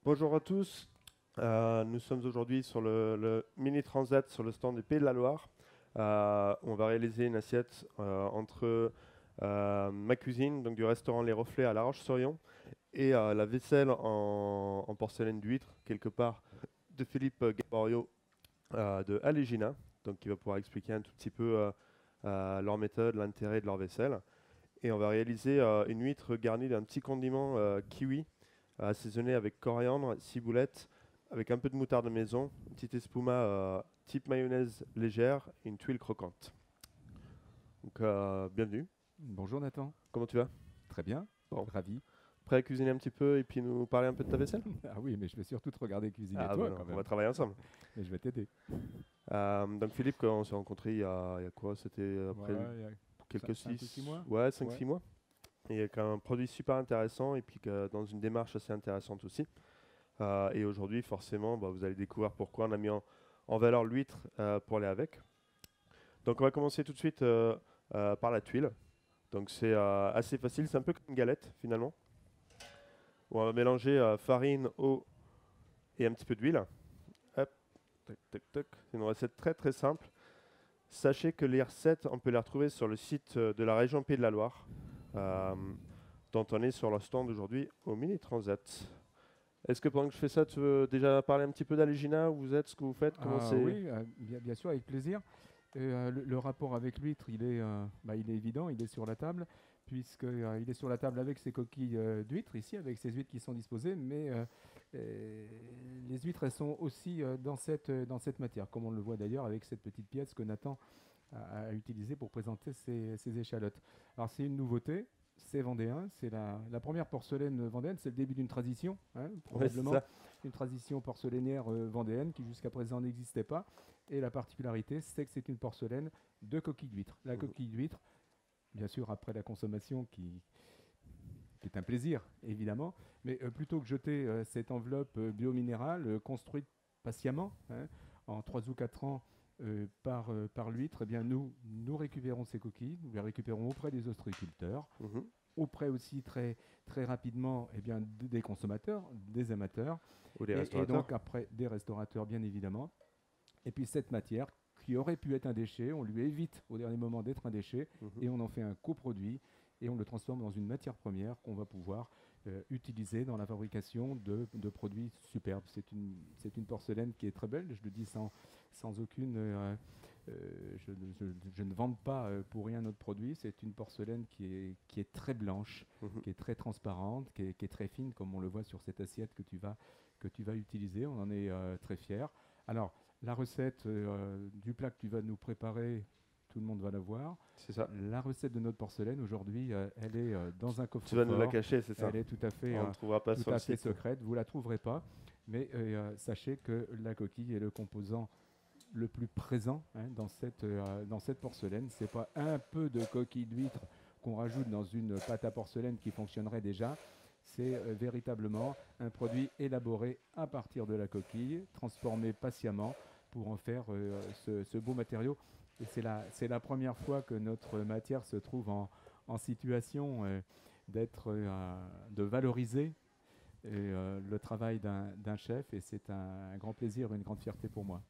Bonjour à tous. Nous sommes aujourd'hui sur le Mini Transat sur le stand des Pays de la Loire. On va réaliser une assiette entre ma cuisine, donc du restaurant Les Reflets à La Roche-sur-Yon, et la vaisselle en porcelaine d'huître, quelque part, de Philippe Gaborio de Alégina, donc qui va pouvoir expliquer un tout petit peu leur méthode, l'intérêt de leur vaisselle. Et on va réaliser une huître garnie d'un petit condiment kiwi assaisonné avec coriandre, ciboulette, avec un peu de moutarde de maison, une petite espuma type mayonnaise légère et une tuile croquante. Donc, bienvenue. Bonjour Nathan, Comment tu vas? très bien, Bon, ravi. prêt à cuisiner un petit peu et puis nous parler un peu de ta vaisselle? Ah oui, mais je vais surtout te regarder cuisiner Ah bah toi non, quand on va même. travailler ensemble. Mais je vais t'aider. Donc Philippe, quand on s'est rencontrés il y a quoi? C'était après Ouais, il y a quelques 5 ou 6 6, mois. ouais, cinq Ouais. six mois. Et avec un produit super intéressant et puis dans une démarche assez intéressante aussi. Et aujourd'hui, forcément, bah, vous allez découvrir pourquoi on a mis en valeur l'huître pour aller avec. Donc on va commencer tout de suite par la tuile. Donc c'est assez facile, c'est un peu comme une galette finalement. On va mélanger farine, eau et un petit peu d'huile. Hop, tac, tac, tac. C'est une recette très très simple. Sachez que les recettes, on peut les retrouver sur le site de la région Pays de la Loire, euh, dont on est sur le stand aujourd'hui au Mini Transat. Est-ce que pendant que je fais ça, tu veux déjà parler un petit peu d'Alégina, où vous êtes, ce que vous faites, comment Ah c'est? oui, bien sûr, avec plaisir. Le rapport avec l'huître, il est évident, il est sur la table, puisque il est sur la table avec ses coquilles d'huîtres, ici, avec ces huîtres qui sont disposées, mais euh, les huîtres, elles sont aussi dans cette matière, comme on le voit d'ailleurs avec cette petite pièce que Nathan à utiliser pour présenter ces échalotes. Alors c'est une nouveauté, c'est vendéen, c'est la première porcelaine vendéenne, c'est le début d'une tradition, hein, Ouais, c'est probablement ça. une tradition porcelainière vendéenne qui jusqu'à présent n'existait pas. Et la particularité, c'est que c'est une porcelaine de coquille d'huître. La Mhm. coquille d'huître, bien sûr après la consommation qui est un plaisir évidemment, mais plutôt que jeter cette enveloppe biominérale construite patiemment, hein, en 3 ou 4 ans par l'huître, eh bien nous récupérons ces coquilles, nous les récupérons auprès des ostréiculteurs, Mhm. auprès aussi très rapidement eh bien, des consommateurs, des amateurs, Ou les et restaurateurs. donc après des restaurateurs bien évidemment. Et puis cette matière qui aurait pu être un déchet, on lui évite au dernier moment d'être un déchet Mhm. et on en fait un coproduit et on le transforme dans une matière première qu'on va pouvoir utiliser dans la fabrication de produits superbes. C'est une porcelaine qui est très belle, je le dis sans aucune... je ne vende pas pour rien notre produit. C'est une porcelaine qui est très blanche, Mhm. qui est très transparente, qui est très fine, comme on le voit sur cette assiette que tu vas utiliser. On en est très fiers. Alors, la recette du plat que tu vas nous préparer, tout le monde va la voir. C'est ça. La recette de notre porcelaine aujourd'hui, elle est dans un Tu vas nous la coffre-fort. cacher, c'est ça. Elle est On ne trouvera pas tout sur le à fait site. secrète. Vous la trouverez pas, mais sachez que la coquille est le composant le plus présent, hein, dans cette porcelaine. C'est pas un peu de coquille d'huître qu'on rajoute dans une pâte à porcelaine qui fonctionnerait déjà. C'est véritablement un produit élaboré à partir de la coquille, transformé patiemment pour en faire ce beau matériau. Et c'est la première fois que notre matière se trouve en situation de valoriser le travail d'un chef. Et c'est un grand plaisir, une grande fierté pour moi.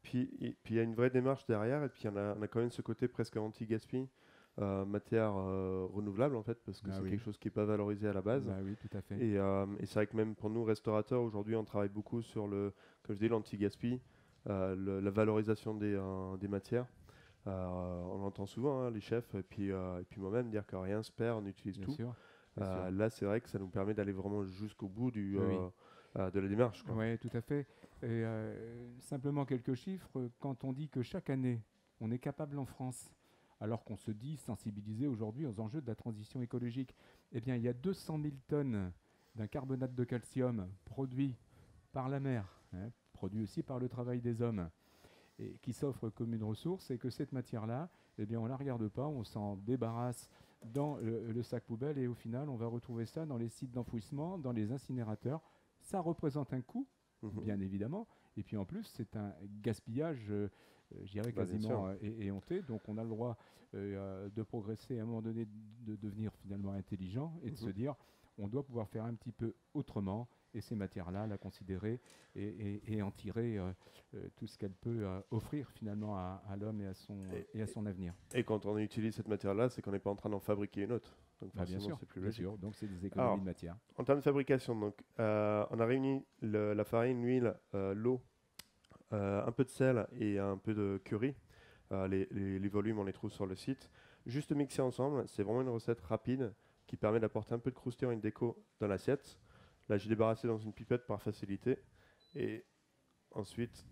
Puis il y a une vraie démarche derrière, et puis on a quand même ce côté presque anti-gaspi, matière renouvelable en fait, parce que Ah c'est quelque oui, chose qui n'est pas valorisé à la base. bah oui, tout à fait. Et c'est vrai que même pour nous, restaurateurs, aujourd'hui, on travaille beaucoup sur comme je dis, l'anti-gaspi, la valorisation des matières. On entend souvent les chefs, et puis moi-même, dire que rien ne se perd, on utilise Bien tout. sûr, bien sûr. Là, c'est vrai que ça nous permet d'aller vraiment jusqu'au bout Oui, oui. de la démarche, quoi. Ouais, tout à fait. Et, simplement quelques chiffres. Quand on dit que chaque année, on est capable en France, alors qu'on se dit sensibilisé aujourd'hui aux enjeux de la transition écologique, eh bien, il y a 200 000 tonnes d'un carbonate de calcium produit par la mer, hein, produit aussi par le travail des hommes, et qui s'offre comme une ressource, et que cette matière-là, eh bien, on ne la regarde pas, on s'en débarrasse dans le sac poubelle, et au final, on va retrouver ça dans les sites d'enfouissement, dans les incinérateurs. Ça représente un coût, Mhm. bien évidemment, et puis en plus, c'est un gaspillage, je dirais, Bah, bien sûr. quasiment éhonté. Donc on a le droit de progresser, à un moment donné, de devenir finalement intelligent, et de se Mhm. dire, on doit pouvoir faire un petit peu autrement, et ces matières-là, la considérer et en tirer tout ce qu'elle peut offrir finalement à l'homme et à son avenir. Et quand on utilise cette matière-là, c'est qu'on n'est pas en train d'en fabriquer une autre. Donc Bien forcément, sûr, c'est plus bien logique. sûr. Donc c'est des économies Alors, de matière. en termes de fabrication, donc, on a réuni la farine, l'huile, l'eau, un peu de sel et un peu de curry. Les volumes, on les trouve sur le site. Juste mixer ensemble, c'est vraiment une recette rapide qui permet d'apporter un peu de croustillant et de déco dans l'assiette. Là, j'ai débarrassé dans une pipette par facilité. Et ensuite,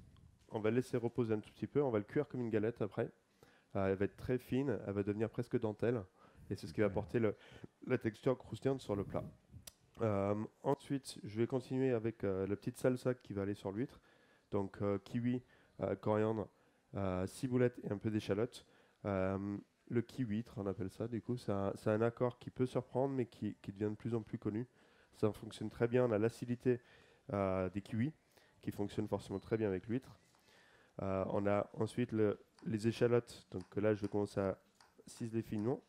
on va laisser reposer un tout petit peu. On va le cuire comme une galette après. Elle va être très fine, elle va devenir presque dentelle. Et c'est ce qui va apporter la texture croustillante sur le plat. Ensuite, je vais continuer avec la petite salsa qui va aller sur l'huître. Donc kiwi, coriandre, ciboulette et un peu d'échalote. Le kiwi-huître, on appelle ça. Du coup, c'est un accord qui peut surprendre, mais qui devient de plus en plus connu. Ça fonctionne très bien. On a l'acidité des kiwis, qui fonctionne forcément très bien avec l'huître. On a ensuite les échalotes. Donc là, je commence à ciseler finement,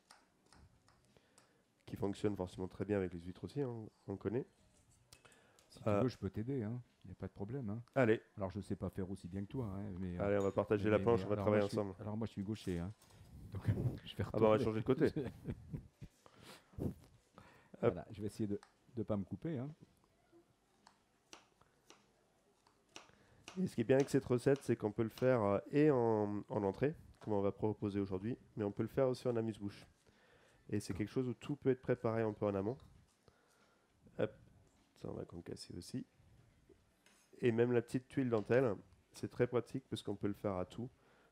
qui fonctionne forcément très bien avec les huîtres aussi, hein, on connaît. Si tu veux, je peux t'aider, hein. Il n'y a pas de problème. Hein. Allez. Alors, je ne sais pas faire aussi bien que toi. Hein, Allez, on va partager la planche, on va travailler ensemble. Alors, moi, je suis gaucher. Hein. Donc, je vais on va changer de côté. Voilà, je vais essayer de ne pas me couper. Hein. Et ce qui est bien avec cette recette, c'est qu'on peut le faire en entrée, comme on va proposer aujourd'hui, mais on peut le faire aussi en amuse-bouche. Et c'est quelque chose où tout peut être préparé un peu en amont. Hop, ça on va concasser aussi. Et même la petite tuile dentelle, c'est très pratique parce qu'on peut le faire à tout.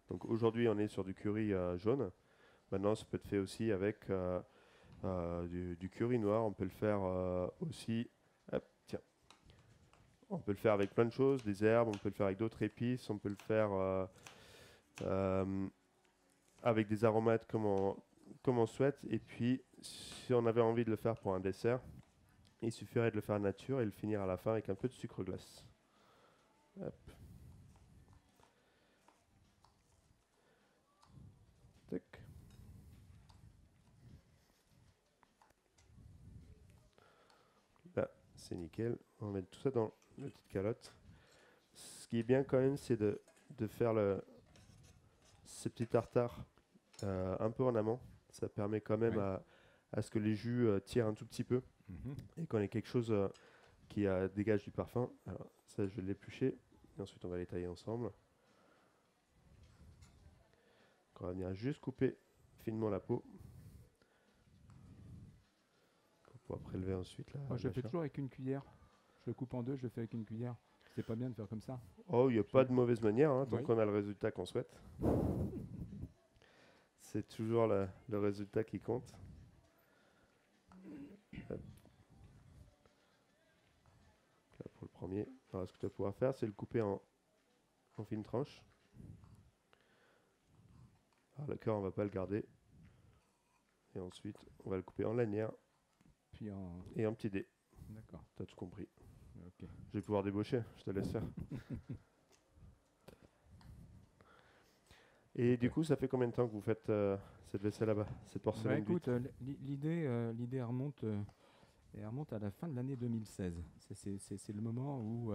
Donc aujourd'hui, on est sur du curry jaune. Maintenant, ça peut être fait aussi avec du curry noir. On peut le faire aussi. Hop, tiens. On peut le faire avec plein de choses, des herbes. On peut le faire avec d'autres épices. On peut le faire avec des aromates comme on souhaite. Et puis, si on avait envie de le faire pour un dessert, il suffirait de le faire nature et le finir à la fin avec un peu de sucre glace. Hop. Tac. Là, c'est nickel. On va mettre tout ça dans la petite calotte. Ce qui est bien quand même, c'est de faire ces petits tartares un peu en amont. Ça permet quand même à ce que les jus tirent un tout petit peu et qu'on ait quelque chose qui dégage du parfum. Alors, ça, je vais l'éplucher et ensuite on va les tailler ensemble. On va venir juste couper finement la peau. On pourra prélever ensuite. Là, moi, je le fais toujours avec une cuillère. Je le coupe en deux, je le fais avec une cuillère. C'est pas bien de faire comme ça. Oh, il n'y a pas de mauvaise manière, hein, tant qu'on a le résultat qu'on souhaite. C'est toujours le résultat qui compte. Hop. Là, pour le premier, alors, ce que tu vas pouvoir faire, c'est le couper en fines tranches. Alors, le cœur, on ne va pas le garder. Et ensuite, on va le couper en lanière. Puis et en petits dés. D'accord. Tu as tout compris. Okay. Je vais pouvoir débaucher, je te laisse faire. Et du coup, ça fait combien de temps que vous faites cette vaisselle là-bas, cette porcelaine? Écoute, l'idée remonte à la fin de l'année 2016. C'est le moment où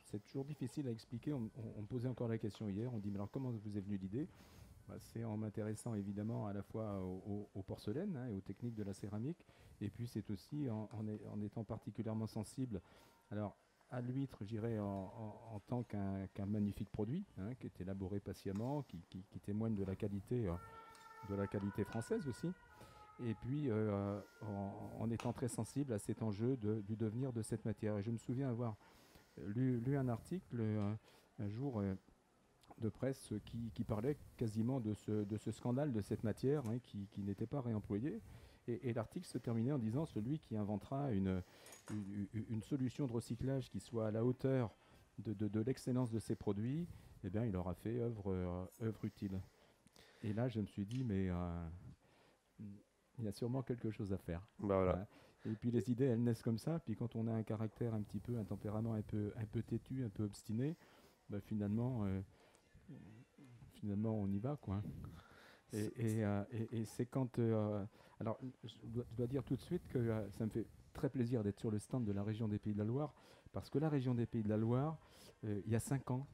c'est toujours difficile à expliquer. On me posait encore la question hier. On dit, mais alors comment vous est venue l'idée? C'est en m'intéressant évidemment à la fois aux porcelaines et aux techniques de la céramique, et puis c'est aussi en étant particulièrement sensible à l'huître, j'irais en tant qu'un magnifique produit qui est élaboré patiemment, qui témoigne de la qualité française aussi, et puis en étant très sensible à cet enjeu du devenir de cette matière. Et je me souviens avoir lu un article un jour de presse qui parlait quasiment de ce scandale de cette matière qui n'était pas réemployée. Et l'article se terminait en disant: celui qui inventera une solution de recyclage qui soit à la hauteur de l'excellence de ses produits, eh bien, il aura fait œuvre utile. Et là, je me suis dit, mais il y a sûrement quelque chose à faire. Bah voilà. Et puis les idées, elles naissent comme ça. Puis quand on a un caractère un tempérament un peu têtu, un peu obstiné, bah finalement, on y va, quoi. Et c'est quand... alors, je dois dire tout de suite que ça me fait très plaisir d'être sur le stand de la région des Pays de la Loire, parce que la région des Pays de la Loire, il y a 5 ans,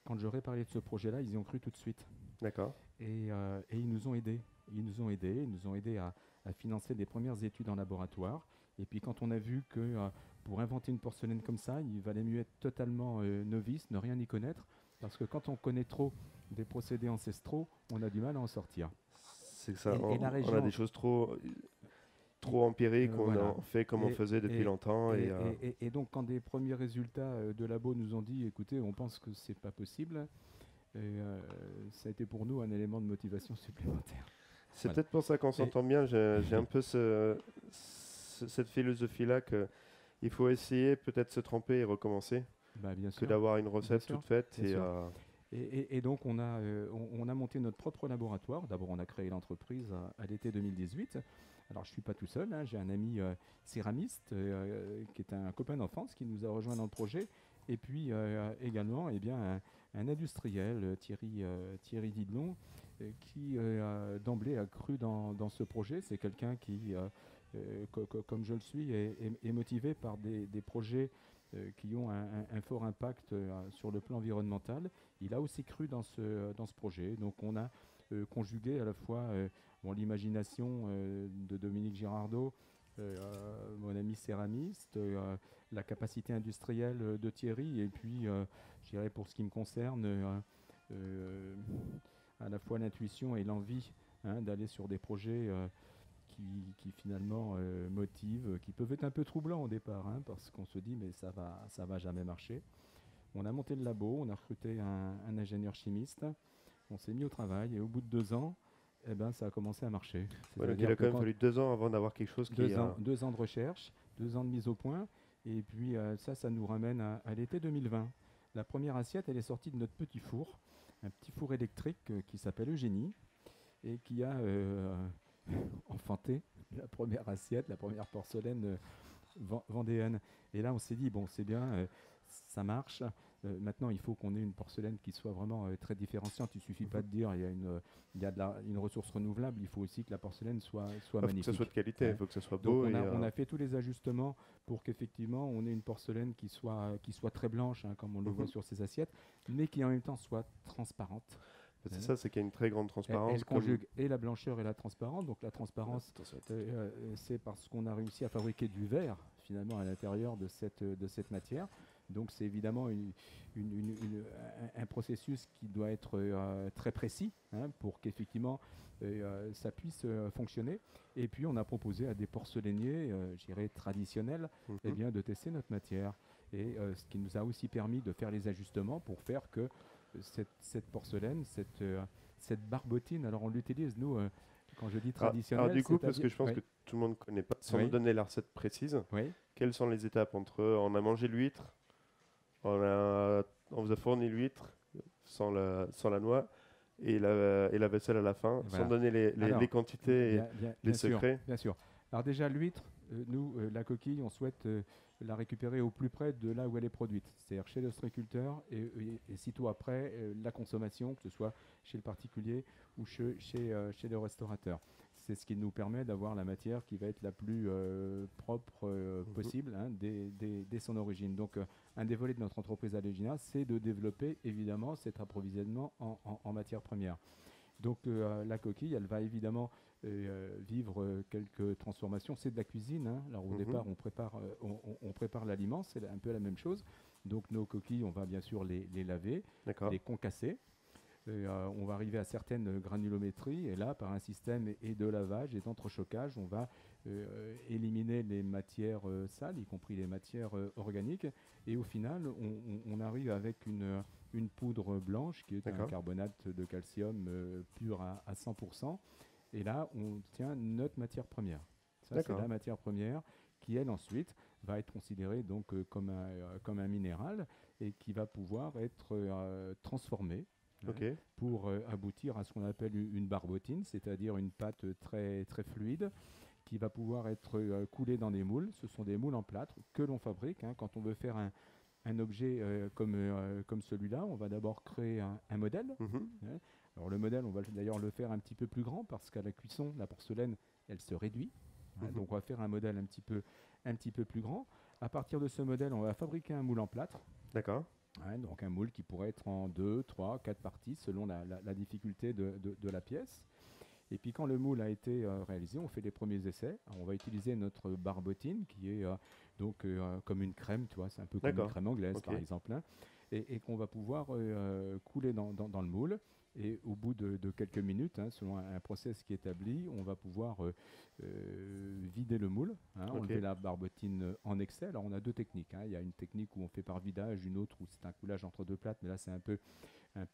quand j'aurais parlé de ce projet-là, ils y ont cru tout de suite. D'accord. Et ils nous ont aidés. Ils nous ont aidés à financer des premières études en laboratoire. Et puis quand on a vu que pour inventer une porcelaine comme ça, il valait mieux être totalement novice, ne rien y connaître, parce que quand on connaît trop des procédés ancestraux, on a du mal à en sortir. C'est que ça, Et la on a région, des choses trop empiriques, on voilà. en fait comme on faisait depuis longtemps. Et donc, quand des premiers résultats de labo nous ont dit, écoutez, on pense que c'est pas possible, ça a été pour nous un élément de motivation supplémentaire. C'est Voilà. peut-être pour ça qu'on s'entend bien. J'ai un peu cette philosophie-là qu'il faut essayer, peut-être se tromper et recommencer, Bah, bien que sûr. d'avoir une recette sûr, toute faite. bien Et, sûr. Et donc, on a monté notre propre laboratoire. D'abord, on a créé l'entreprise à l'été 2018. Alors, je ne suis pas tout seul, hein. J'ai un ami céramiste qui est un copain d'enfance qui nous a rejoint dans le projet. Et puis également un industriel, Thierry Didelon, qui d'emblée a cru dans ce projet. C'est quelqu'un qui, comme je le suis, est motivé par des projets qui ont un fort impact sur le plan environnemental. Il a aussi cru dans ce projet. Donc on a conjugué à la fois l'imagination de Dominique Girardot, mon ami céramiste, la capacité industrielle de Thierry, et puis je dirais pour ce qui me concerne, à la fois l'intuition et l'envie d'aller sur des projets qui finalement motivent, qui peuvent être un peu troublants au départ, parce qu'on se dit mais ça va jamais marcher. On a monté le labo, on a recruté un ingénieur chimiste, on s'est mis au travail et au bout de 2 ans, ça a commencé à marcher. donc il a quand même fallu 2 ans avant d'avoir quelque chose qui... 2 ans de recherche, 2 ans de mise au point, et puis ça nous ramène à l'été 2020. La première assiette, elle est sortie de notre petit four, un petit four électrique qui s'appelle Eugénie, et qui a enfanté la première assiette, la première porcelaine vendéenne. Et là, on s'est dit, bon, c'est bien, ça marche. Maintenant, il faut qu'on ait une porcelaine qui soit vraiment très différenciante. Il ne suffit pas de dire il y a une ressource renouvelable. Il faut aussi que la porcelaine soit magnifique. Il faut que ça soit de qualité, il faut que ça soit beau. Donc on a fait tous les ajustements pour qu'effectivement on ait une porcelaine qui soit très blanche, comme on le voit sur ces assiettes, mais qui en même temps soit transparente. C'est ça, c'est qu'il y a une très grande transparence. Elle conjugue et la blancheur et la transparence. Donc la transparence, c'est parce qu'on a réussi à fabriquer du verre finalement à l'intérieur de cette matière. Donc c'est évidemment un processus qui doit être très précis pour qu'effectivement ça puisse fonctionner. Et puis on a proposé à des porcelainiers, je dirais traditionnels, de tester notre matière. Et ce qui nous a aussi permis de faire les ajustements pour faire que cette porcelaine, cette barbotine, alors on l'utilise nous, quand je dis traditionnelle. Alors du coup, parce que je pense que tout le monde ne connaît pas, sans nous donner la recette précise, quelles sont les étapes entre on a mangé l'huître, on vous a fourni l'huître sans la noix et la vaisselle à la fin, sans donner les quantités et les secrets. Bien sûr. Alors déjà, l'huître, nous, la coquille, on souhaite la récupérer au plus près de là où elle est produite, c'est-à-dire chez l'ostréiculteur et sitôt après la consommation, que ce soit chez le particulier ou chez le restaurateur. C'est ce qui nous permet d'avoir la matière qui va être la plus propre possible dès son origine. Donc un des volets de notre entreprise Allegina, c'est de développer évidemment cet approvisionnement en matières premières. Donc la coquille, elle va évidemment vivre quelques transformations. C'est de la cuisine. Alors au départ, on prépare l'aliment, c'est un peu la même chose. Donc nos coquilles, on va bien sûr les laver, les concasser. On va arriver à certaines granulométries et là, par un système et de lavage et d'entrechoquage, on va éliminer les matières sales, y compris les matières organiques. Et au final, on arrive avec une poudre blanche qui est un carbonate de calcium pur à 100%. Et là, on obtient notre matière première. Ça, c'est la matière première qui, elle, ensuite, va être considérée donc, comme un minéral et qui va pouvoir être transformée pour aboutir à ce qu'on appelle une barbotine, c'est-à-dire une pâte très, très fluide qui va pouvoir être coulée dans des moules. Ce sont des moules en plâtre que l'on fabrique. Quand on veut faire un objet comme celui-là, on va d'abord créer un modèle. Alors le modèle, on va d'ailleurs le faire un petit peu plus grand parce qu'à la cuisson, la porcelaine, elle se réduit. Donc on va faire un modèle un petit peu un petit peu plus grand. À partir de ce modèle, on va fabriquer un moule en plâtre. D'accord. Donc un moule qui pourrait être en 2, 3, 4 parties selon la difficulté de la pièce. Et puis quand le moule a été réalisé, on fait les premiers essais. Alors, on va utiliser notre barbotine qui est comme une crème, tu vois, c'est un peu comme une crème anglaise par exemple, hein, et qu'on va pouvoir couler dans le moule. Et au bout de quelques minutes, hein, selon un process qui est établi, on va pouvoir vider le moule, hein, enlever la barbotine en excès. Alors on a deux techniques, hein. Il y a une technique où on fait par vidage, une autre où c'est un coulage entre deux plates, mais là c'est un peu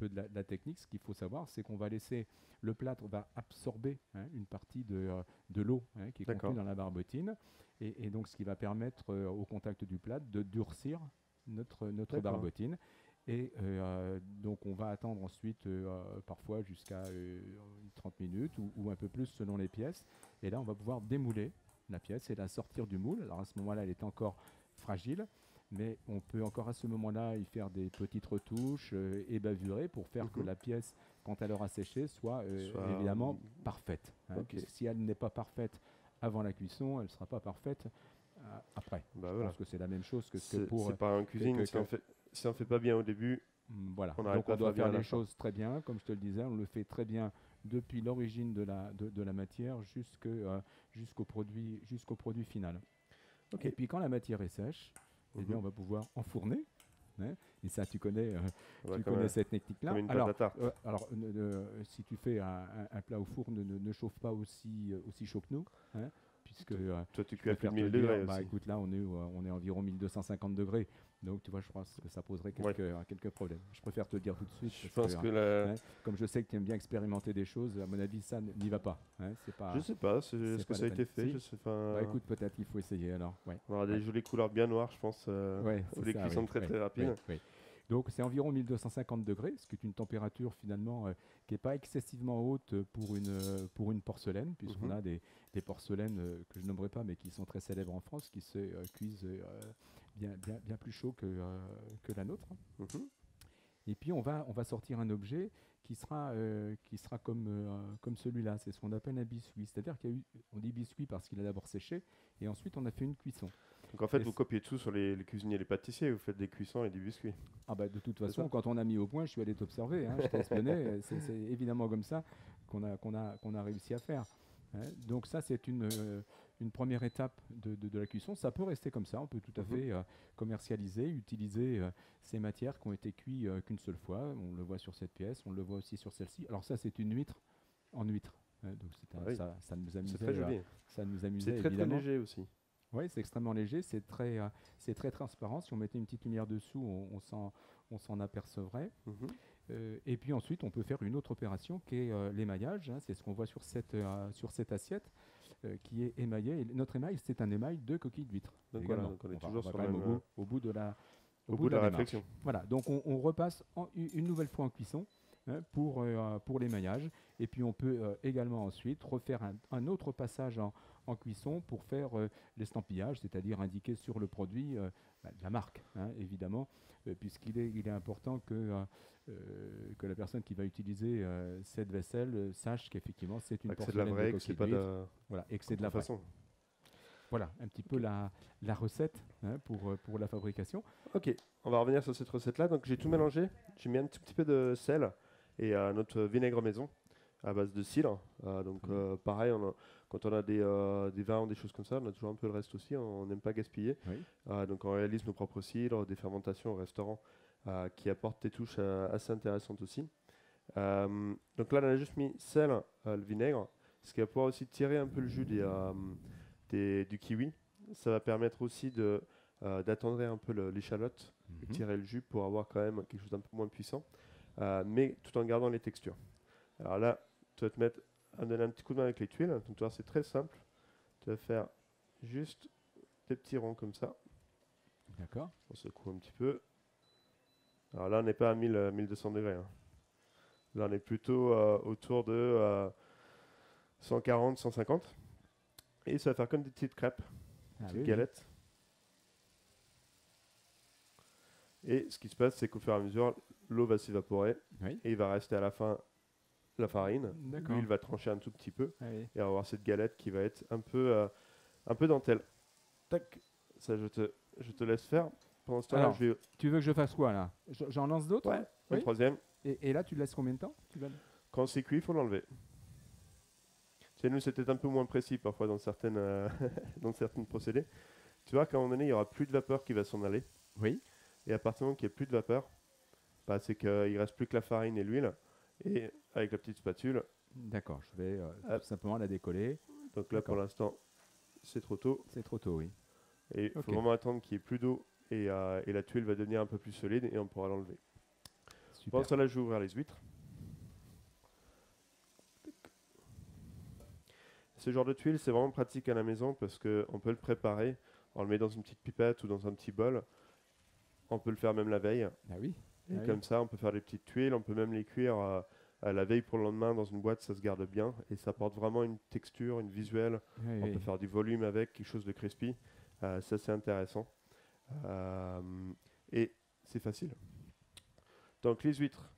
de la technique. Ce qu'il faut savoir, c'est qu'on va laisser le plâtre va absorber, hein, une partie de l'eau, hein, qui est contenue dans la barbotine, et donc ce qui va permettre au contact du plâtre de durcir notre barbotine. Et donc on va attendre ensuite parfois jusqu'à 30 minutes ou un peu plus selon les pièces. Et là on va pouvoir démouler la pièce et la sortir du moule. Alors à ce moment-là elle est encore fragile, mais on peut encore à ce moment-là y faire des petites retouches et bavurer pour faire que la pièce, quand elle aura séché, soit évidemment parfaite, hein, puisque si elle n'est pas parfaite avant la cuisson, elle ne sera pas parfaite après. Je pense que c'est la même chose que pour... C'est pas en cuisine, si on fait pas bien au début, voilà. Donc on doit faire les choses très bien, comme je te le disais, on le fait très bien depuis l'origine de la matière jusqu'au produit final. Et puis quand la matière est sèche, eh bien, on va pouvoir enfourner. Hein, et ça, tu connais cette technique-là. Alors, si tu fais un plat au four, ne chauffe pas aussi chaud que nous. Hein, puisque toi, tu cuis à plus de 1000 degrés aussi. Écoute, là, on est environ 1250 degrés. Donc, tu vois, je pense que ça poserait quelques problèmes. Je préfère te le dire tout de suite. Je pense que comme je sais que tu aimes bien expérimenter des choses, à mon avis, ça n'y va pas. Hein, je sais pas, est-ce que ça a été fait? Écoute, peut-être qu'il faut essayer alors. On aura des jolies couleurs bien noires, je pense, ou des cuissons très rapides. Donc c'est environ 1250 degrés, ce qui est une température finalement qui n'est pas excessivement haute pour une porcelaine, puisqu'on a des porcelaines que je nommerai pas, mais qui sont très célèbres en France, qui se cuisent bien plus chaud que la nôtre. Et puis on va sortir un objet qui sera comme celui-là. C'est ce qu'on appelle un biscuit. C'est-à-dire qu'on dit biscuit parce qu'il a d'abord séché, et ensuite on a fait une cuisson. Donc en fait, vous copiez tout sur les cuisiniers et les pâtissiers, vous faites des cuissons et des biscuits. Ah bah de toute façon, quand on a mis au point, je suis allé t'observer, hein, je t'ai espionné, c'est évidemment comme ça qu'on a réussi à faire. Hein. Donc ça, c'est une première étape de la cuisson. Ça peut rester comme ça, on peut tout à fait commercialiser, utiliser ces matières qui ont été cuites qu'une seule fois. On le voit sur cette pièce, on le voit aussi sur celle-ci. Alors ça, c'est une huître en huître. Hein, donc ça nous amusait. C'est très joli. Ça nous amusait, c'est très léger aussi. Oui, c'est extrêmement léger, c'est très transparent. Si on mettait une petite lumière dessous, on s'en apercevrait. Et puis ensuite, on peut faire une autre opération qui est l'émaillage. Hein, c'est ce qu'on voit sur cette assiette qui est émaillée. Et notre émail, c'est un émail de coquille d'huître. Donc on est toujours sur au bout de la réflexion. Voilà, donc on repasse une nouvelle fois en cuisson, hein, pour l'émaillage. Et puis on peut également ensuite refaire un autre passage en cuisson pour faire l'estampillage, c'est-à-dire indiquer sur le produit la marque, hein, évidemment, puisqu'il est important que la personne qui va utiliser cette vaisselle sache qu'effectivement c'est une porcelaine de coquille d'huître, et que c'est de la façon. Voilà, un petit peu la recette, hein, pour la fabrication. Ok, on va revenir sur cette recette-là. Donc j'ai tout mélangé, j'ai mis un petit peu de sel et notre vinaigre maison à base de cidre. Pareil, quand on a des vins ou des choses comme ça, on a toujours un peu le reste aussi, on n'aime pas gaspiller. Donc on réalise nos propres cidres, des fermentations au restaurant qui apportent des touches assez intéressantes aussi. Donc là, on a juste mis sel, le vinaigre, ce qui va pouvoir aussi tirer un peu le jus du kiwi. Ça va permettre aussi d'attendrir un peu l'échalote, et tirer le jus pour avoir quand même quelque chose d'un peu moins puissant, mais tout en gardant les textures. Alors là, tu vas donner un petit coup de main avec les tuiles. Donc tu vois, c'est très simple. Tu vas faire juste des petits ronds comme ça. D'accord. On secoue un petit peu. Alors là, on n'est pas à 1200 degrés. Hein. Là, on est plutôt autour de 140, 150. Et ça va faire comme des petites crêpes, petites galettes. Et ce qui se passe, c'est qu'au fur et à mesure, l'eau va s'évaporer et il va rester à la fin la farine. Lui, il va trancher un tout petit peu et avoir cette galette qui va être un peu dentelle. tac, ça je te laisse faire. Pendant ce temps-là, Alors, je vais. tu veux que je fasse quoi là? J'en lance d'autres? Ouais, le Oui. troisième. Et là, tu laisses combien de temps? Quand c'est cuit, il faut l'enlever. Chez nous, c'était un peu moins précis parfois dans certaines, dans certains procédés. Tu vois qu'à un moment donné, il n'y aura plus de vapeur qui va s'en aller. Oui. Et à partir du moment qu'il n'y a plus de vapeur, bah, c'est qu'il ne reste plus que la farine et l'huile. Et avec la petite spatule. D'accord, je vais Hop. tout simplement la décoller. Donc là, pour D'accord. l'instant, c'est trop tôt. C'est trop tôt, oui. Et il faut Ok. vraiment attendre qu'il y ait plus d'eau. Et la tuile va devenir un peu plus solide et on pourra l'enlever. Super. Pendant ce temps-là, je vais ouvrir les huîtres. Ce genre de tuile, c'est vraiment pratique à la maison parce qu'on peut le préparer. On le met dans une petite pipette ou dans un petit bol. On peut le faire même la veille. Ah oui. Et Ah oui. comme ça, on peut faire des petites tuiles. On peut même les cuire à la veille pour le lendemain dans une boîte. Ça se garde bien. Et ça apporte vraiment une texture, une visuelle. Oui, On oui. peut faire du volume avec, quelque chose de crispy. Ça, c'est intéressant. Et c'est facile. Donc les huîtres.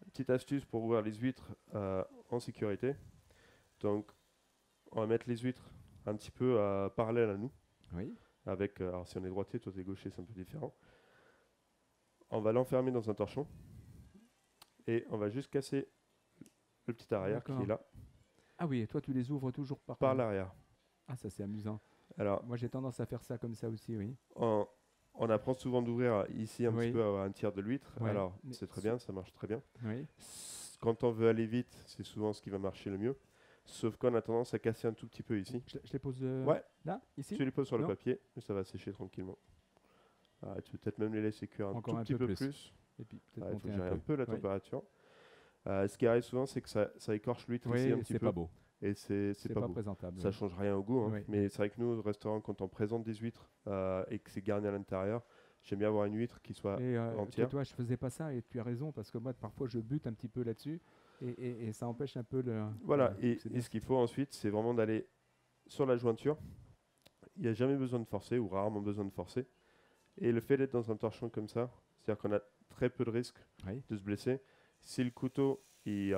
Petite astuce pour ouvrir les huîtres en sécurité. Donc on va mettre les huîtres un petit peu parallèles à nous. Oui. Alors si on est droitier, toi t'es gaucher, c'est un peu différent. On va l'enfermer dans un torchon. Et on va juste casser le petit arrière qui D'accord. est là, Ah oui, et toi, tu les ouvres toujours par l'arrière. Ah, ça, c'est amusant. Alors Moi, j'ai tendance à faire ça comme ça aussi, oui. on apprend souvent d'ouvrir ici un Oui. petit peu à un tiers de l'huître. Ouais. Alors Mais c'est très bien, ça marche très bien. Oui. Quand on veut aller vite, c'est souvent ce qui va marcher le mieux. Sauf qu'on a tendance à casser un tout petit peu ici. Je les pose Ouais. là, ici? Tu les poses sur le Non. papier et ça va sécher tranquillement. Tu peux peut-être même les laisser cuire un Encore tout un petit peu peu plus. plus. Et puis peut-être Il faut monter gérer un peu la Oui. température. Ce qui arrive souvent, c'est que ça écorche l'huître ici un Oui, petit c'est peu. pas beau. Et c'est pas beau. présentable. Ça oui. change rien au goût. Hein. Oui. Mais c'est vrai que nous, au restaurant, quand on présente des huîtres et que c'est garni à l'intérieur, j'aime bien avoir une huître qui soit Et entière. toi, je faisais pas ça et tu as raison parce que moi, parfois, je bute un petit peu là-dessus et ça empêche un peu le. Voilà. Et c'est bien. ce qu'il faut ensuite, c'est vraiment d'aller sur la jointure. Il n'y a jamais besoin de forcer ou rarement besoin de forcer. Et le fait d'être dans un torchon comme ça, c'est-à-dire qu'on a très peu de risques Oui. de se blesser. Si le couteau il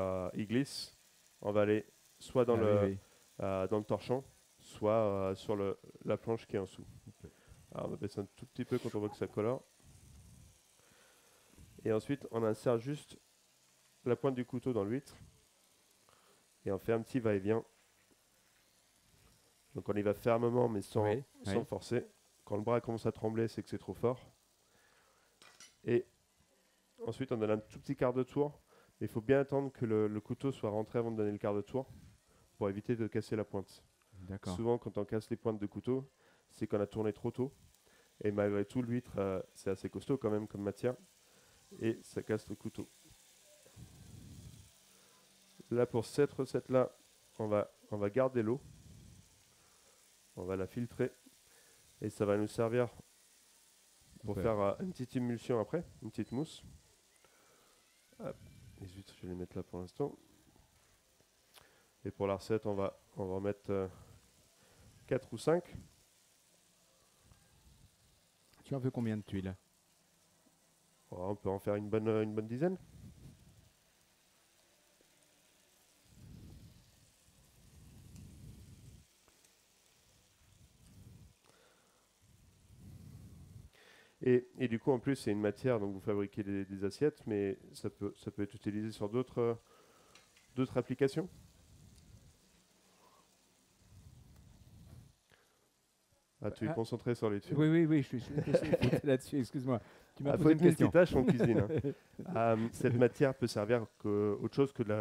glisse, on va aller soit dans, oui. dans le torchon, soit sur la planche qui est en dessous. Ok. Alors on va baisser un tout petit peu quand on voit que ça colore. Et ensuite, on insère juste la pointe du couteau dans l'huître. Et on fait un petit va-et-vient. Donc on y va fermement, mais sans Oui. forcer. Quand le bras commence à trembler, c'est que c'est trop fort. Et ensuite, on donne un tout petit quart de tour. Il faut bien attendre que le couteau soit rentré avant de donner le quart de tour pour éviter de casser la pointe. D'accord. Souvent, quand on casse les pointes de couteau, c'est qu'on a tourné trop tôt. Et malgré tout, l'huître, c'est assez costaud quand même comme matière. Et ça casse le couteau. Là, pour cette recette-là, on va garder l'eau. On va la filtrer. Et ça va nous servir pour faire une petite émulsion après, une petite mousse. Hop. Les huîtres, je vais les mettre là pour l'instant. Et pour la recette, on va en mettre 4 ou 5. Tu en veux combien de tuiles? On peut en faire une bonne dizaine. Et du coup, en plus, c'est une matière, donc vous fabriquez des assiettes, mais ça peut être utilisé sur d'autres applications. Tu es concentré sur les tuiles. Oui, je suis là-dessus, excuse-moi. Tu m'as Il faut posé être une question. multitâche en cuisine. Cette matière peut servir autre chose que des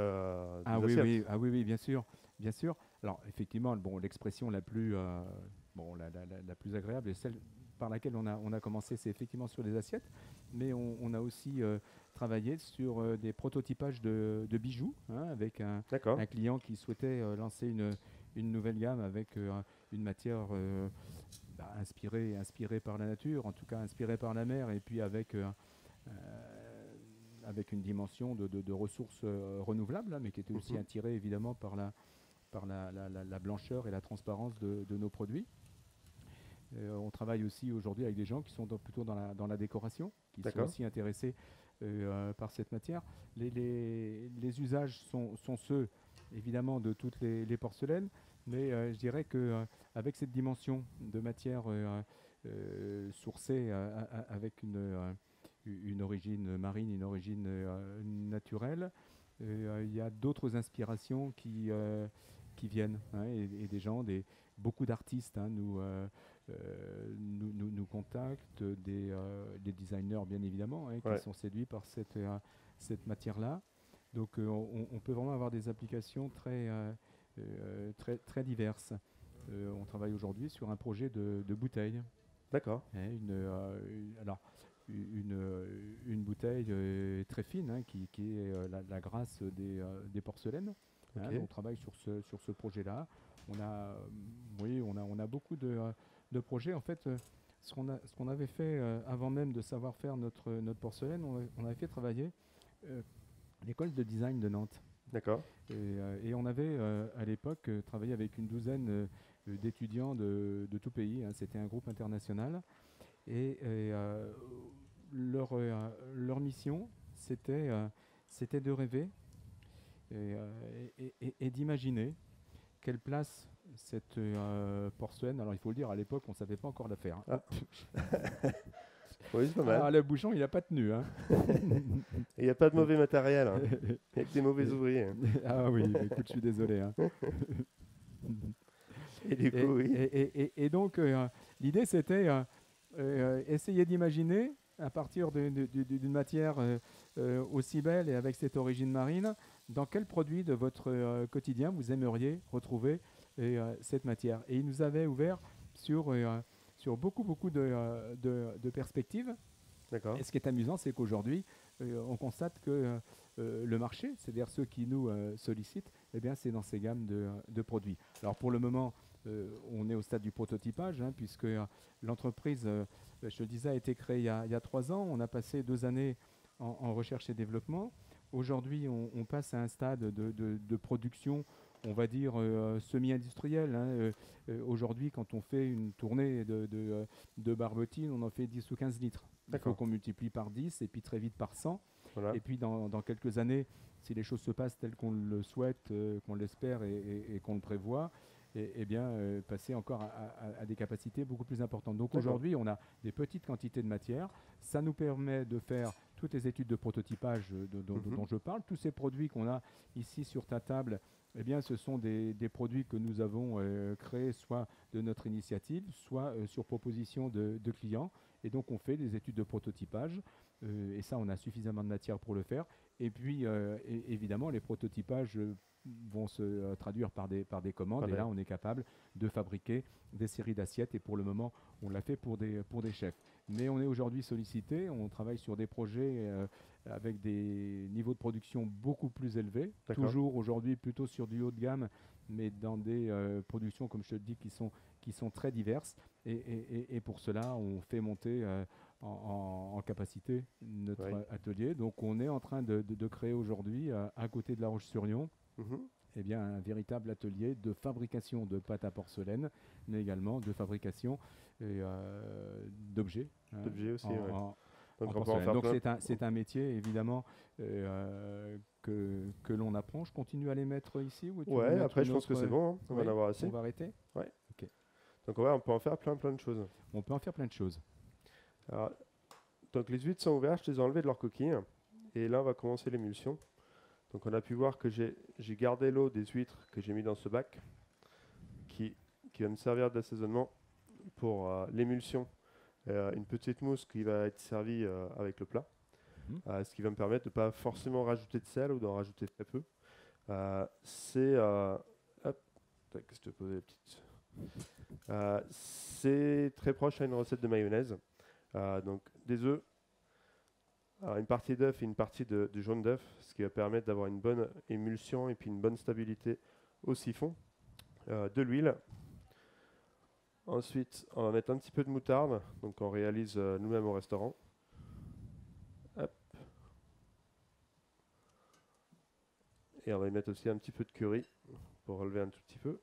assiettes. Oui, bien sûr, bien sûr. Alors effectivement, bon, l'expression la plus, la plus agréable et celle par laquelle on a commencé, c'est effectivement sur les assiettes, mais on a aussi travaillé sur des prototypages de bijoux, hein, avec un client qui souhaitait lancer une nouvelle gamme avec une matière inspirée par la nature, en tout cas inspirée par la mer, et puis avec une dimension de ressources renouvelables, hein, mais qui était aussi attirée évidemment par la blancheur et la transparence de nos produits. On travaille aussi aujourd'hui avec des gens qui sont plutôt dans la décoration, qui sont aussi intéressés par cette matière. Les usages sont ceux, évidemment, de toutes les porcelaines, Mais je dirais que avec cette dimension de matière sourcée avec une origine marine, une origine naturelle, il y a d'autres inspirations qui viennent, hein, et des gens, beaucoup d'artistes, hein, nous contactent, des designers bien évidemment, hein, Ouais. qui sont séduits par cette matière-là. Donc on peut vraiment avoir des applications très diverses. On travaille aujourd'hui sur un projet de bouteille. D'accord. Hein, une bouteille très fine, hein, qui est la grâce des porcelaines. Hein. Ok. On travaille sur ce projet-là. On a, oui, on a beaucoup de projets. En fait, ce qu'on avait fait avant même de savoir faire notre porcelaine, on avait fait travailler l'école de design de Nantes. D'accord. Et on avait à l'époque travaillé avec une douzaine d'étudiants de tout pays, hein. C'était un groupe international. Et leur mission, c'était de rêver et d'imaginer quelle place cette porcelaine. Alors il faut le dire, à l'époque, on ne savait pas encore la faire, hein. Ah. Oui, c'est pas mal. Ah, le bouchon, il n'a pas tenu, hein. Il n'y a pas de mauvais matériel, hein. Il y a que des mauvais ouvriers, hein. Ah oui, écoute, je suis désolé, hein. Et du coup, oui. Et donc, l'idée, c'était essayer d'imaginer, à partir d'une matière aussi belle et avec cette origine marine, dans quel produit de votre quotidien vous aimeriez retrouver cette matière. Et il nous avait ouvert sur beaucoup de perspectives. D'accord. Et ce qui est amusant, c'est qu'aujourd'hui, on constate que le marché, c'est-à-dire ceux qui nous sollicitent, eh bien, c'est dans ces gammes de produits. Alors pour le moment, on est au stade du prototypage, hein, puisque l'entreprise, je te le disais, a été créée il y a 3 ans. On a passé 2 années en recherche et développement. Aujourd'hui, on passe à un stade de production, on va dire, semi-industrielle, hein. Aujourd'hui, quand on fait une tournée de barbotine, on en fait 10 ou 15 litres. Il faut D'accord. qu'on multiplie par 10 et puis très vite par 100. Voilà. Et puis dans quelques années, si les choses se passent telles qu'on le souhaite, qu'on l'espère et qu'on le prévoit, et bien passer encore à des capacités beaucoup plus importantes. Donc D'accord. aujourd'hui, on a des petites quantités de matière. Ça nous permet de faire toutes les études de prototypage dont je parle. Tous ces produits qu'on a ici sur ta table, eh bien, ce sont des produits que nous avons créés soit de notre initiative, soit sur proposition de clients. Et donc, on fait des études de prototypage. Et ça, on a suffisamment de matière pour le faire. Et puis, évidemment, les prototypages vont se traduire par des commandes. Voilà. Et là, on est capable de fabriquer des séries d'assiettes. Et pour le moment, on l'a fait pour des chefs. Mais on est aujourd'hui sollicité. On travaille sur des projets avec des niveaux de production beaucoup plus élevés. D'accord. Toujours aujourd'hui plutôt sur du haut de gamme, mais dans des productions, comme je te le dis, qui sont très diverses. Et pour cela, on fait monter en capacité notre atelier. Donc on est en train de créer aujourd'hui, à côté de La Roche-sur-Yon, eh bien, un véritable atelier de fabrication de pâte à porcelaine, mais également de fabrication d'objets. Hein, D'objets aussi, ouais. Donc c'est un métier, évidemment, que l'on apprend. Je continue à les mettre ici ou tu veux Ouais, mettre après je une pense que autre, c'est bon, hein. On va en avoir assez. On va arrêter. Ouais. Ok. Donc ouais, on peut en faire plein de choses. On peut en faire plein de choses. Alors, donc les huîtres sont ouvertes, je les ai enlevées de leur coquille. Et là, on va commencer l'émulsion. Donc on a pu voir que j'ai gardé l'eau des huîtres que j'ai mis dans ce bac, qui va me servir d'assaisonnement pour l'émulsion. Une petite mousse qui va être servie avec le plat. Ce qui va me permettre de ne pas forcément rajouter de sel ou d'en rajouter très peu. C'est très proche à une recette de mayonnaise. Donc des œufs, une partie d'œuf et une partie de jaune d'œuf, ce qui va permettre d'avoir une bonne émulsion et puis une bonne stabilité au siphon. De l'huile. Ensuite, on va mettre un petit peu de moutarde, donc on réalise nous-mêmes au restaurant. Hop. Et on va y mettre aussi un petit peu de curry pour relever un tout petit peu.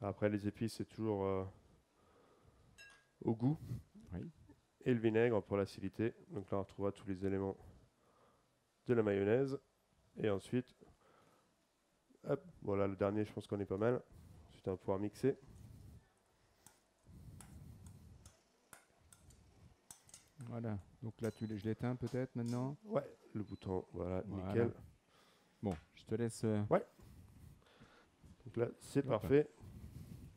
Après, les épices, c'est toujours au goût. Oui. Et le vinaigre pour l'acidité. Donc là, on retrouvera tous les éléments de la mayonnaise. Et ensuite, hop, voilà, le dernier, je pense qu'on est pas mal. Ensuite, on va pouvoir mixer. Voilà. Donc là, je l'éteins peut-être maintenant. Ouais, le bouton, voilà, Voilà. nickel. Bon, je te laisse. Ouais. Donc là, c'est Hop. parfait.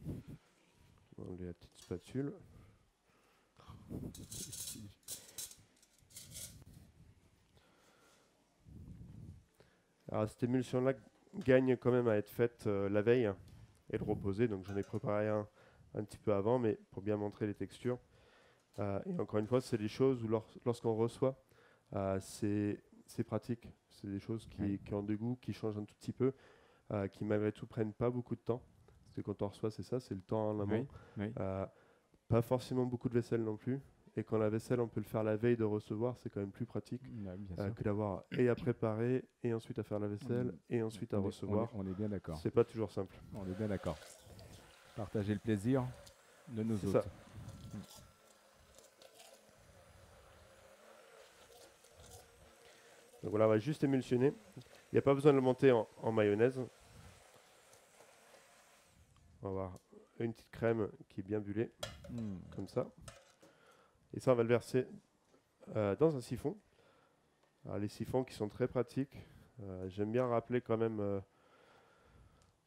On va enlever la petite spatule. Alors, cette émulsion-là gagne quand même à être faite la veille et le reposer. Donc, j'en ai préparé un petit peu avant, mais pour bien montrer les textures. Et encore une fois, c'est des choses où lorsqu'on reçoit, c'est pratique. C'est des choses qui ont du goût, qui changent un tout petit peu, qui malgré tout prennent pas beaucoup de temps. Parce que quand on reçoit, c'est ça, c'est le temps en amont. Pas forcément beaucoup de vaisselle non plus. Et quand la vaisselle, on peut le faire la veille de recevoir, c'est quand même plus pratique que d'avoir et à préparer, et ensuite à faire la vaisselle, et ensuite à recevoir. On est bien d'accord. C'est pas toujours simple. On est bien d'accord. Partager le plaisir de nos C'est autres. ça. Donc voilà, on va juste émulsionner. Il n'y a pas besoin de le monter en mayonnaise. On va avoir une petite crème qui est bien bullée, comme ça. Et ça, on va le verser dans un siphon. Alors, les siphons qui sont très pratiques. J'aime bien rappeler quand même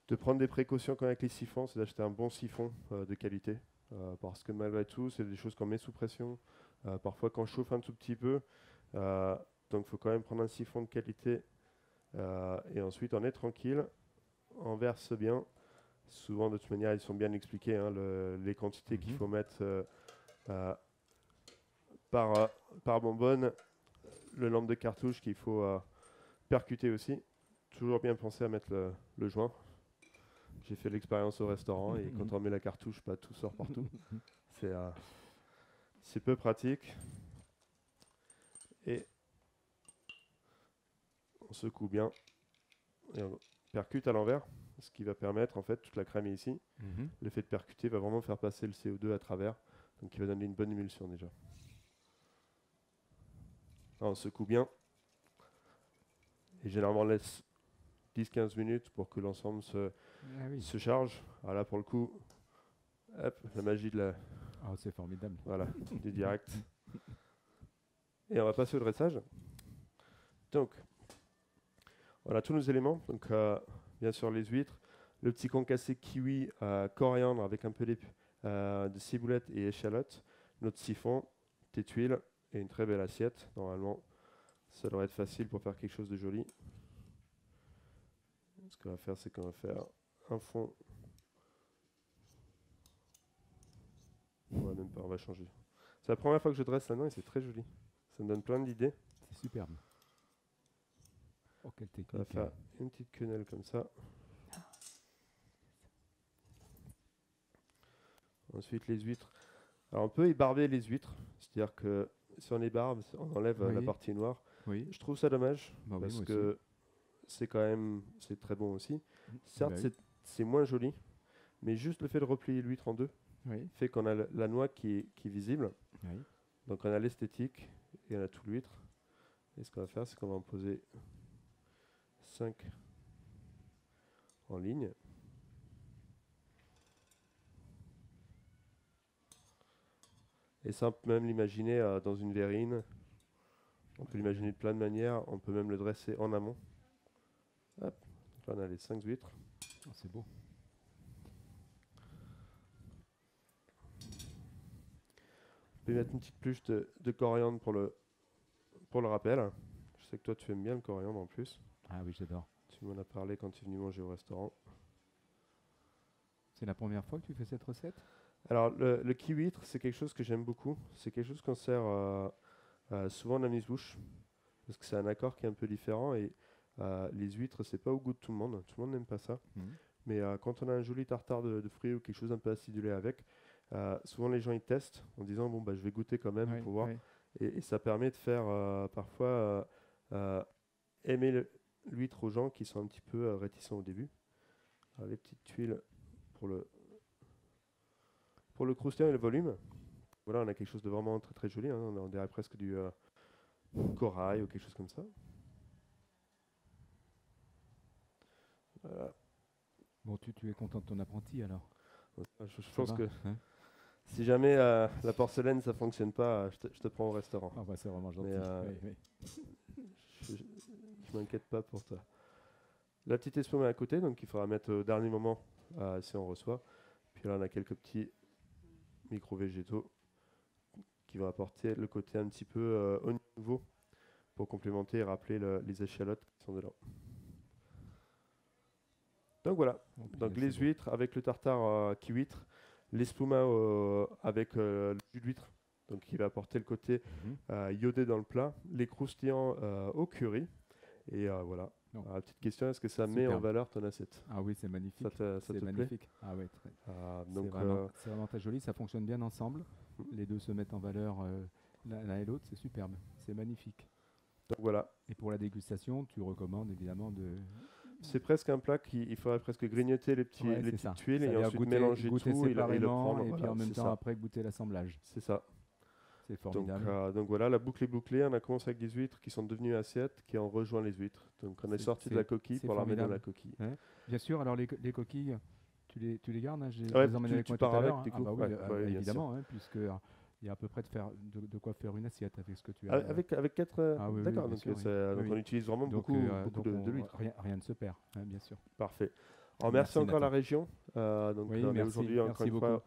de prendre des précautions quand même avec les siphons, c'est d'acheter un bon siphon de qualité. Parce que malgré tout, c'est des choses qu'on met sous pression. Parfois, qu'on chauffe un tout petit peu. Donc, il faut quand même prendre un siphon de qualité. Et ensuite, on est tranquille. On verse bien. Souvent, de toute manière, ils sont bien expliqués, hein, les quantités qu'il faut mettre par bonbonne, le nombre de cartouches qu'il faut percuter aussi. Toujours bien penser à mettre le joint. J'ai fait l'expérience au restaurant et quand on met la cartouche, pas tout sort partout. C'est peu pratique. Et on secoue bien et on percute à l'envers, ce qui va permettre, en fait, toute la crème est ici. L'effet de percuter va vraiment faire passer le CO2 à travers, donc il va donner une bonne émulsion déjà. Alors, on secoue bien et généralement on laisse 10-15 minutes pour que l'ensemble se charge. Alors là, pour le coup, hop, la magie de la... Oh, c'est formidable. Voilà, du direct. Et on va passer au dressage. Donc, voilà tous nos éléments. Donc, bien sûr, les huîtres, le petit concassé kiwi, coriandre avec un peu de ciboulette et échalote, notre siphon, des tuiles et une très belle assiette. Normalement, ça devrait être facile pour faire quelque chose de joli. Ce qu'on va faire, c'est qu'on va faire un fond. Même pas, on va changer. C'est la première fois que je dresse là-dedans et c'est très joli. Ça me donne plein d'idées. C'est superbe. Oh, quelle technique. On va faire une petite quenelle comme ça. Ensuite, les huîtres. Alors, on peut ébarber les huîtres. C'est-à-dire que si on ébarbe, on enlève la partie noire. Je trouve ça dommage parce que c'est quand même très bon aussi. Certes, c'est moins joli, mais juste le fait de replier l'huître en deux fait qu'on a la noix qui est visible. Donc, on a l'esthétique et on a tout l'huître. Et ce qu'on va faire, c'est qu'on va en poser 5 en ligne. Et ça, on peut même l'imaginer dans une verrine. On peut l'imaginer de plein de manières. On peut même le dresser en amont. Hop. Donc là, on a les 5 huîtres. Oh, c'est beau. On peut mettre une petite pluche de coriandre pour le rappel. Je sais que toi, tu aimes bien le coriandre en plus. Ah oui, j'adore. Tu m'en as parlé quand tu es venu manger au restaurant. C'est la première fois que tu fais cette recette ? Alors, le kiwi-huître, c'est quelque chose que j'aime beaucoup. C'est quelque chose qu'on sert souvent en amuse-bouche, parce que c'est un accord qui est un peu différent. Et les huîtres, c'est pas au goût de tout le monde. Tout le monde n'aime pas ça. Mais quand on a un joli tartare de fruits ou quelque chose un peu acidulé avec, souvent les gens ils testent en disant bon, bah, je vais goûter quand même pour voir. Et ça permet de faire parfois aimer l'huître aux gens qui sont un petit peu réticents au début. Alors, les petites tuiles pour le croustillant et le volume. Voilà, on a quelque chose de vraiment très très joli. Hein. On dirait presque du corail ou quelque chose comme ça. Voilà. Bon, tu es content de ton apprenti alors? Je Ça pense va, que hein? si jamais la porcelaine ça fonctionne pas, je te prends au restaurant. Ah bah, c'est vraiment gentil. Mais Oui, oui. je m'inquiète pas pour toi. La petite espuma est à côté, donc il faudra mettre au dernier moment si on reçoit. Puis là, on a quelques petits micro-végétaux qui vont apporter le côté un petit peu oignon nouveau pour complémenter et rappeler les échalotes qui sont dedans. Donc voilà, Bon, puis, donc c'est les bon. huîtres avec le tartare qui-huître, l'espuma avec le jus d'huître, donc qui va apporter le côté Mhm. iodé dans le plat, les croustillants au curry, et voilà. Non. Alors, petite question, est-ce que ça met en Superbe. valeur ton assiette? Ah oui, c'est magnifique. Ça C'est te plaît? magnifique. Ah ouais, Donc, c'est vraiment très joli. Ça fonctionne bien ensemble. Les deux se mettent en valeur l'un et l'autre. C'est superbe. C'est magnifique. donc voilà, Et pour la dégustation, tu recommandes évidemment de. c'est presque un plat qu'il faudrait presque grignoter Ouais, les c'est petites ça. tuiles et C'est-à-dire ensuite mélanger goûter tout et le séparément prendre. et puis Voilà, en même c'est temps ça. après goûter l'assemblage. C'est ça. C'est Donc, formidable. donc voilà, la boucle est bouclée. On a commencé avec des huîtres qui sont devenues assiettes, qui ont rejoint les huîtres. Donc on est sorti de la coquille c'est pour la remettre dans la formidable. coquille. Ouais. Bien sûr, alors les coquilles, tu les gardes, hein, je Ouais, les emmène tu avec moi tout pars à avec, l'heure. du Ah coup. bah oui, Ouais, ouais, bien évidemment, hein, puisque il y a à peu près de quoi faire une assiette avec ce que tu as. Avec 4. Ah oui, oui, D'accord, bien donc, sûr, oui. donc Oui, on oui. utilise vraiment Donc, beaucoup de l'huître. rien ne se perd, hein, bien sûr. Parfait. Alors merci encore Nathan. la région. Donc Oui, on est merci, aujourd'hui encore merci une beaucoup. fois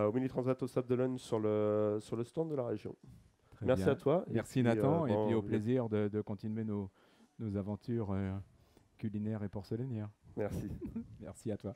au Mini Transat au Sable d'Olonne sur le stand de la région. Très Merci bien. à toi. Merci Et puis, Nathan, et puis au bon, plaisir de continuer nos aventures culinaires et porcelainières. merci. Merci à toi.